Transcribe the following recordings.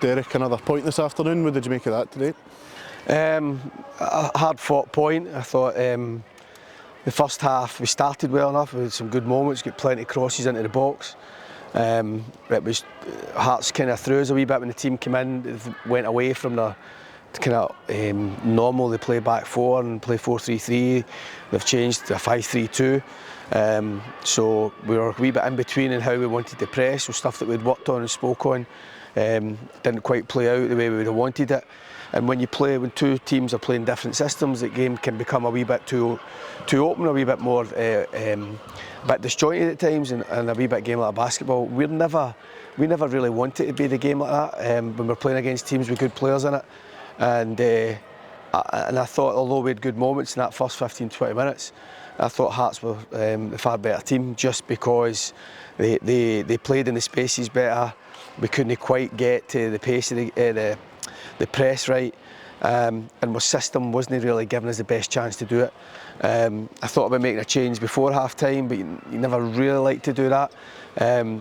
Derek another point this afternoon. What did you make of that today? A hard fought point. I thought the first half we started well enough, we had some good moments, got plenty of crosses into the box. It was Hearts kind of threw us a wee bit when the team came in. They went away from the kind of normal. They play back four and play 4-3-3. They've changed to a 5-3-2. So we were a wee bit in between in how we wanted to press. So stuff that we'd worked on and spoke on didn't quite play out the way we would have wanted it. And when two teams are playing different systems, the game can become a wee bit too open, a wee bit more bit disjointed at times, and a wee bit game like basketball. We never really want it to be the game like that when we're playing against teams with good players in it. And I thought, although we had good moments in that first 15-20 minutes, I thought Hearts were the far better team, just because they played in the spaces better. We couldn't quite get to the pace of the press right, and my system wasn't really giving us the best chance to do it. I thought about making a change before half time, but you never really like to do that.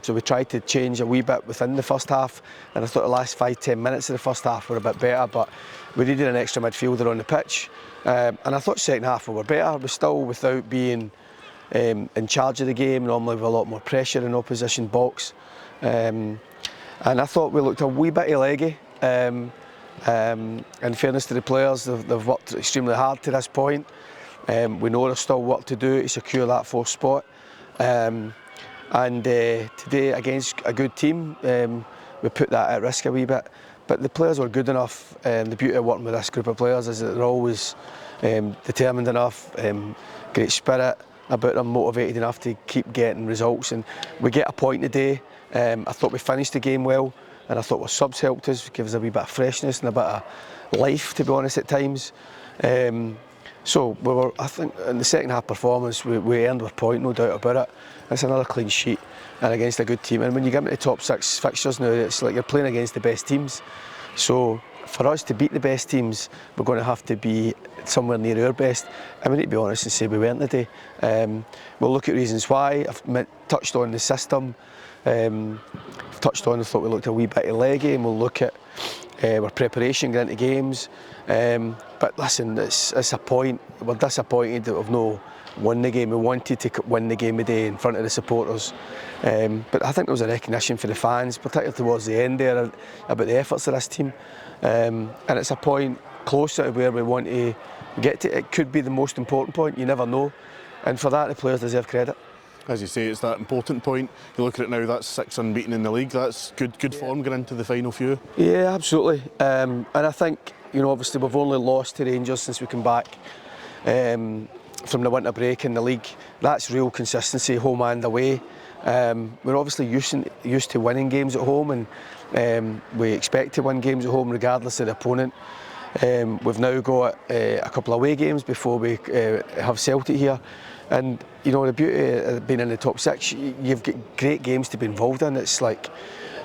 So we tried to change a wee bit within the first half, and I thought the last 5-10 minutes of the first half were a bit better, but we needed an extra midfielder on the pitch. And I thought second half we were better, but still without being in charge of the game, normally with a lot more pressure in opposition box. And I thought we looked a wee bit leggy. In fairness to the players, they've worked extremely hard to this point. We know there's still work to do to secure that fourth spot. And today, against a good team, we put that at risk a wee bit. But the players were good enough. The beauty of working with this group of players is that they're always determined enough, great spirit about them, motivated enough to keep getting results. And we get a point today. I thought we finished the game well, and I thought our subs helped us, give us a wee bit of freshness and a bit of life, to be honest, at times. So we were, I think, in the second half performance, we earned our point, no doubt about it. It's another clean sheet and against a good team. And when you get into the top 6 fixtures now, it's like you're playing against the best teams. So for us to beat the best teams, we're going to have to be somewhere near our best. And we need to be honest and say we weren't today. We'll look at reasons why. I've touched on the system. I've touched on, I thought we looked a wee bit leggy, and we'll look at our preparation going into games. But listen, it's a point. We're disappointed that we've not won the game. We wanted to win the game today in front of the supporters. But I think there was a recognition for the fans, particularly towards the end there, about the efforts of this team. And it's a point closer to where we want to get to. It could be the most important point, you never know. And for that, the players deserve credit. As you say, it's that important point. You look at it now, that's 6 unbeaten in the league. That's good form going into the final few. Yeah, absolutely. And I think, obviously we've only lost to Rangers since we came back from the winter break in the league. That's real consistency, home and away. We're obviously used to winning games at home, and we expect to win games at home regardless of the opponent. We've now got a couple of away games before we have Celtic here. And the beauty of being in the top 6, you've got great games to be involved in. It's like,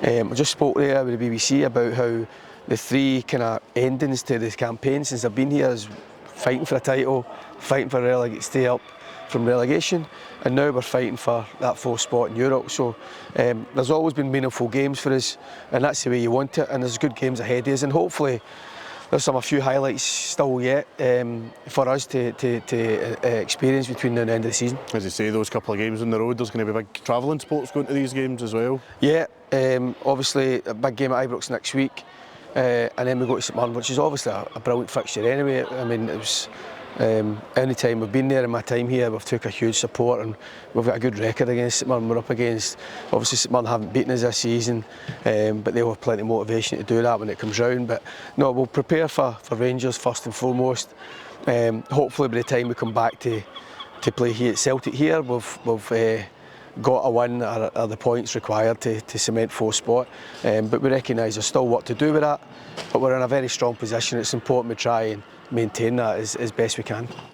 I just spoke there with the BBC about how the 3 kind of endings to this campaign since I've been here is fighting for a title, fighting for stay up from relegation, and now we're fighting for that 4th spot in Europe. So there's always been meaningful games for us, and that's the way you want it, and there's good games ahead of us, and hopefully there's a few highlights still yet for us to experience between now and the end of the season. As you say, those couple of games on the road, there's going to be big travelling sports going to these games as well. Yeah, obviously a big game at Ibrox next week, and then we go to St Mirren, which is obviously a brilliant fixture anyway. I mean, it was any time we've been there in my time here, we've took a huge support, and we've got a good record against St Mirren. We're up against, obviously St Mirren haven't beaten us this season, but they'll have plenty of motivation to do that when it comes round. But no, we'll prepare for Rangers first and foremost. Hopefully by the time we come back to play here at Celtic here, we've got a win or the points required to cement 4th spot. But we recognise there's still work to do with that, but we're in a very strong position. It's important we try and maintain that as best we can.